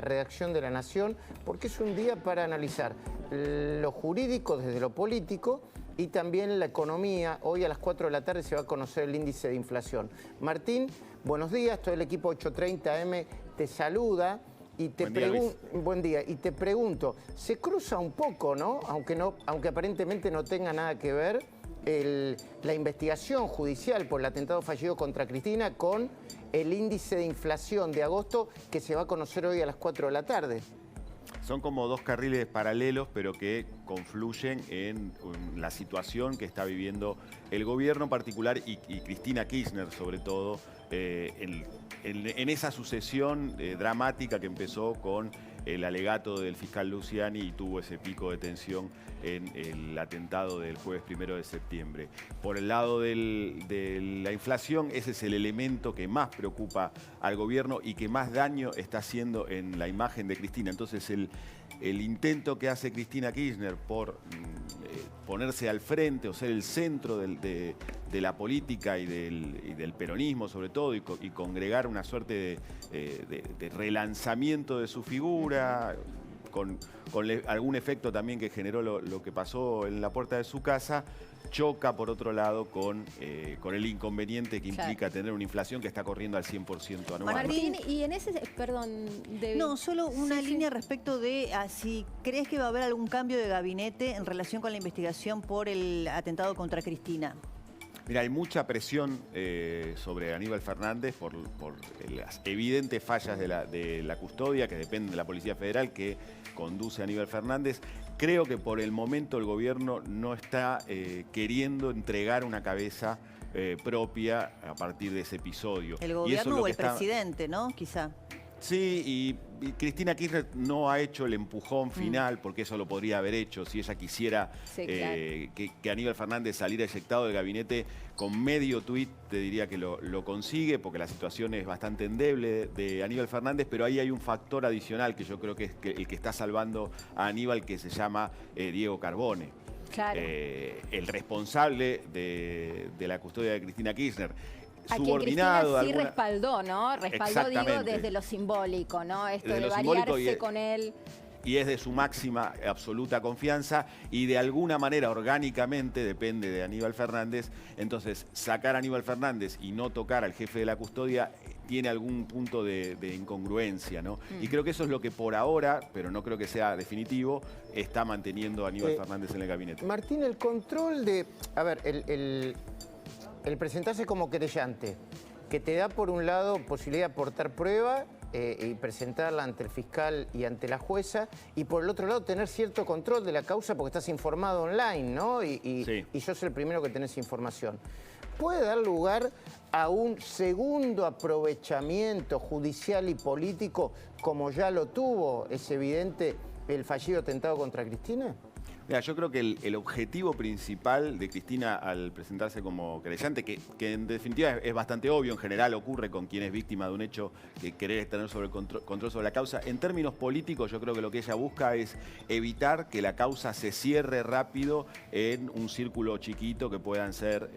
redacción de La Nación, porque es un día para analizar lo jurídico desde lo político y también la economía. Hoy a las 4 de la tarde se va a conocer el índice de inflación. Martín, buenos días, todo el equipo 830M te saluda. Y te buen día. Y te pregunto, se cruza un poco, ¿no? Aunque aparentemente no tenga nada que ver la investigación judicial por el atentado fallido contra Cristina con el índice de inflación de agosto que se va a conocer hoy a las 4 de la tarde. Son como dos carriles paralelos, pero que confluyen en la situación que está viviendo el gobierno en particular y Cristina Kirchner, sobre todo, en esa sucesión dramática que empezó con el alegato del fiscal Luciani y tuvo ese pico de tensión en el atentado del jueves 1 de septiembre. Por el lado de la inflación, ese es el elemento que más preocupa al gobierno y que más daño está haciendo en la imagen de Cristina. Entonces el intento que hace Cristina Kirchner por ponerse al frente o ser el centro de la política y del peronismo sobre todo y congregar una suerte de relanzamiento de su figura, con algún efecto también que generó lo que pasó en la puerta de su casa, choca por otro lado con el inconveniente que implica tener una inflación que está corriendo al 100% anual. Martín, y en ese, perdón... No, solo una línea respecto de si crees que va a haber algún cambio de gabinete en relación con la investigación por el atentado contra Cristina. Mira, hay mucha presión sobre Aníbal Fernández por las evidentes fallas de la custodia que dependen de la Policía Federal que conduce a Aníbal Fernández. Creo que por el momento el gobierno no está queriendo entregar una cabeza propia a partir de ese episodio. El gobierno o el presidente, ¿no? Quizá. Sí, y Cristina Kirchner no ha hecho el empujón final, porque eso lo podría haber hecho si ella quisiera que Aníbal Fernández saliera eyectado del gabinete. Con medio tuit te diría que lo consigue, porque la situación es bastante endeble de Aníbal Fernández, pero ahí hay un factor adicional que yo creo que es el que está salvando a Aníbal, que se llama Diego Carbone. Claro. El responsable de la custodia de Cristina Kirchner. A quien Cristina sí respaldó, ¿no? Respaldó, digo, desde lo simbólico, ¿no? Esto de variarse con él. Y es de su máxima absoluta confianza y de alguna manera orgánicamente depende de Aníbal Fernández. Entonces, sacar a Aníbal Fernández y no tocar al jefe de la custodia tiene algún punto de incongruencia, ¿no? Y creo que eso es lo que por ahora, pero no creo que sea definitivo, está manteniendo a Aníbal Fernández en el gabinete. Martín, el control de... A ver, el presentarse como querellante, que te da por un lado posibilidad de aportar prueba y presentarla ante el fiscal y ante la jueza, y por el otro lado tener cierto control de la causa porque estás informado online, ¿no? Y yo soy el primero que tenés información. ¿Puede dar lugar a un segundo aprovechamiento judicial y político como ya lo tuvo, es evidente, el fallido atentado contra Cristina? Mira, yo creo que el objetivo principal de Cristina al presentarse como querellante, que en definitiva es bastante obvio, en general ocurre con quien es víctima de un hecho, que querer tener control sobre la causa. En términos políticos, yo creo que lo que ella busca es evitar que la causa se cierre rápido en un círculo chiquito que puedan ser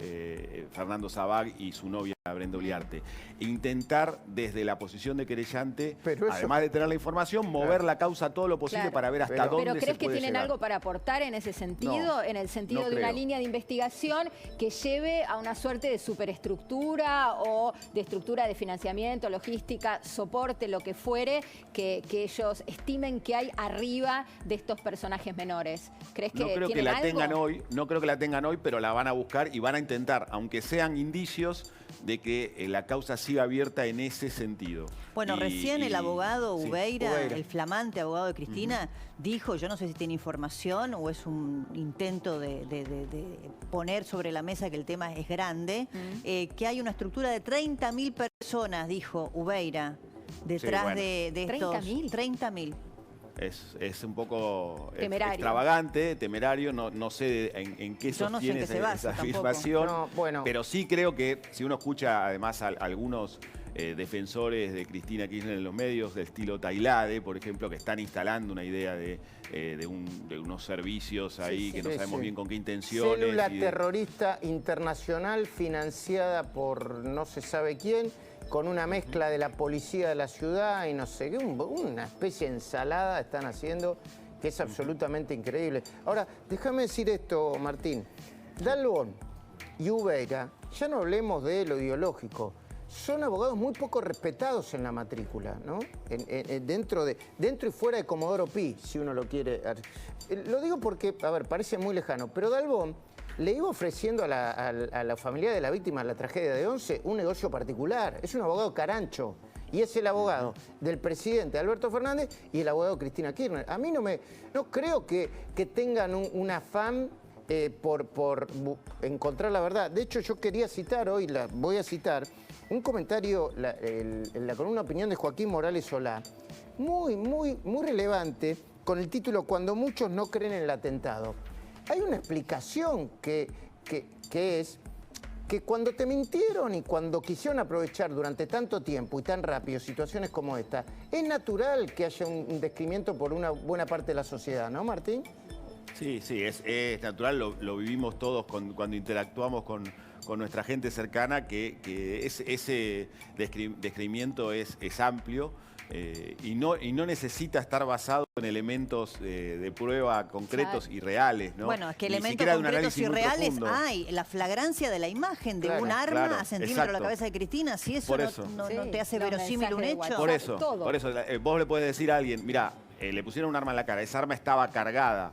Fernando Sabag y su novia Brenda Uliarte. Intentar desde la posición de querellante, además de tener la información, mover la causa todo lo posible para ver hasta dónde se puede llegar. ¿Pero crees que tienen algo para aportar en ese sentido? No, en el sentido de una línea de investigación que lleve a una suerte de superestructura o de estructura de financiamiento, logística, soporte, lo que fuere, que ellos estimen que hay arriba de estos personajes menores. ¿Crees que tienen algo? No creo que la tengan hoy, pero la van a buscar y van a intentar, aunque sean indicios de que la causa siga abierta en ese sentido. Bueno, recién el abogado Ubeira, el flamante abogado de Cristina, dijo, yo no sé si tiene información o es un intento de poner sobre la mesa que el tema es grande, que hay una estructura de 30.000 personas, dijo Ubeira, detrás de estos... ¿30.000? 30.000. Es un poco extravagante, temerario, no sé en qué sostiene esa afirmación, pero sí creo que si uno escucha además a algunos defensores de Cristina Kirchner en los medios, del estilo Tailade, por ejemplo, que están instalando una idea de unos servicios ahí que no sabemos bien con qué intenciones. Célula terrorista internacional financiada por no se sabe quién, con una mezcla de la policía de la ciudad y no sé qué, una especie de ensalada están haciendo que es absolutamente increíble. Ahora, déjame decir esto, Martín. Dalbón y Ubeira, ya no hablemos de lo ideológico, son abogados muy poco respetados en la matrícula, ¿no? Dentro y fuera de Comodoro Pi, si uno lo quiere. Lo digo porque, a ver, parece muy lejano, pero Dalbón le iba ofreciendo a la familia de la víctima de la tragedia de Once un negocio particular. Es un abogado carancho. Y es el abogado del presidente Alberto Fernández y el abogado Cristina Kirchner. A mí no creo que tengan un afán por encontrar la verdad. De hecho, yo quería citar hoy, voy a citar, un comentario con una opinión de Joaquín Morales Solá, muy relevante, con el título "Cuando muchos no creen en el atentado". Hay una explicación que es que cuando te mintieron y cuando quisieron aprovechar durante tanto tiempo y tan rápido situaciones como esta, es natural que haya un descreimiento por una buena parte de la sociedad, ¿no, Martín? Sí, es natural, lo vivimos todos cuando interactuamos con nuestra gente cercana, que ese descreimiento es amplio y no necesita estar basado en elementos de prueba concretos y reales, ¿no? Bueno, es que Ni elementos concretos y reales hay. La flagrancia de la imagen de un arma a centímetro de la cabeza de Cristina, si eso no te hace verosímil un hecho. Por eso, vos le podés decir a alguien, mira, le pusieron un arma en la cara, esa arma estaba cargada.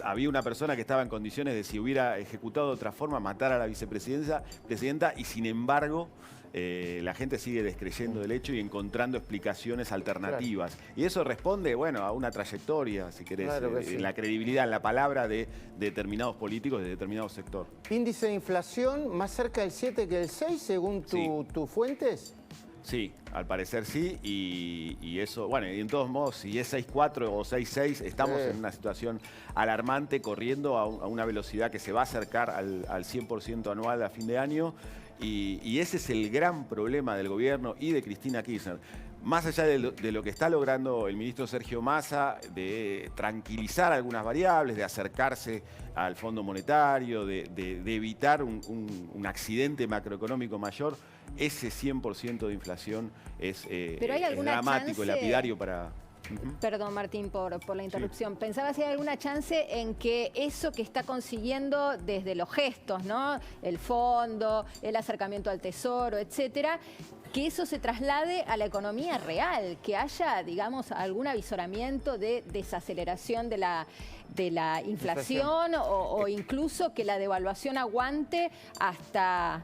Había una persona que estaba en condiciones de, si hubiera ejecutado de otra forma, matar a la vicepresidenta, y sin embargo la gente sigue descreyendo del hecho y encontrando explicaciones alternativas. Claro. Y eso responde, bueno, a una trayectoria, si querés, en la credibilidad, en la palabra de determinados políticos de determinado sector. ¿Índice de inflación más cerca del 7 que del 6, según tus fuentes? Sí, al parecer sí, y eso, bueno, y en todos modos, si es 6.4 o 6.6, estamos en una situación alarmante, corriendo a una velocidad que se va a acercar al 100% anual a fin de año, y ese es el gran problema del gobierno y de Cristina Kirchner. Más allá de lo que está logrando el ministro Sergio Massa, de tranquilizar algunas variables, de acercarse al Fondo Monetario, de evitar un accidente macroeconómico mayor, ese 100% de inflación es dramático, lapidario para... Perdón, Martín, por la interrupción. Sí. Pensaba si hay alguna chance en que eso que está consiguiendo desde los gestos, ¿no? El fondo, el acercamiento al tesoro, etcétera, que eso se traslade a la economía real, que haya, digamos, algún avisoramiento de desaceleración de la inflación o incluso que la devaluación aguante hasta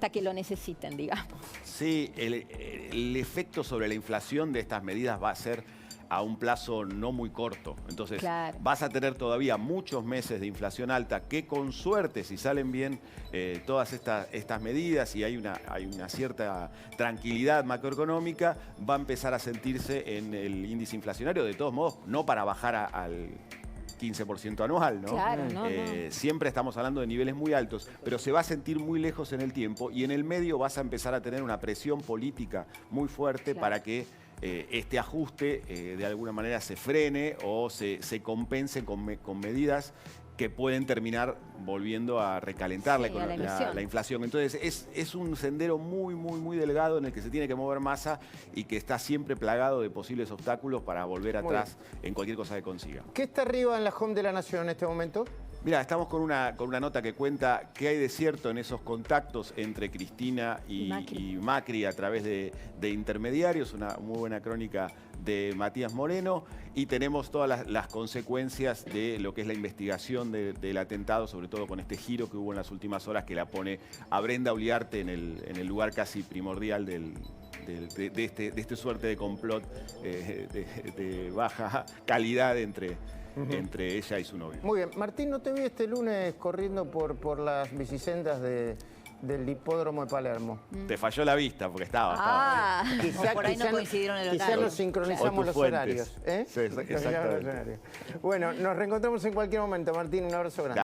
que lo necesiten, digamos. Sí, el efecto sobre la inflación de estas medidas va a ser a un plazo no muy corto. Entonces, vas a tener todavía muchos meses de inflación alta que, con suerte, si salen bien todas estas medidas y hay una cierta tranquilidad macroeconómica, va a empezar a sentirse en el índice inflacionario. De todos modos, no para bajar al 15% anual, ¿no? Claro, no. Siempre estamos hablando de niveles muy altos, pero se va a sentir muy lejos en el tiempo, y en el medio vas a empezar a tener una presión política muy fuerte para que este ajuste de alguna manera se frene o se compense con medidas que pueden terminar volviendo a recalentar la inflación. Entonces es un sendero muy delgado en el que se tiene que mover Massa y que está siempre plagado de posibles obstáculos para volver atrás en cualquier cosa que consiga. ¿Qué está arriba en la home de La Nación en este momento? Mira, estamos con una nota que cuenta qué hay de cierto en esos contactos entre Cristina y Macri a través de intermediarios, una muy buena crónica de Matías Moreno, y tenemos todas las consecuencias de lo que es la investigación del atentado, sobre todo con este giro que hubo en las últimas horas que la pone a Brenda Uliarte en el lugar casi primordial de este suerte de complot de baja calidad entre ella y su novio. Muy bien. Martín, no te vi este lunes corriendo por las bicisendas del hipódromo de Palermo. Te falló la vista porque estaba. Por ahí no coincidieron en el horario. Quizás nos sincronizamos los horarios. Sí, exactamente. Bueno, nos reencontramos en cualquier momento, Martín. Un abrazo grande.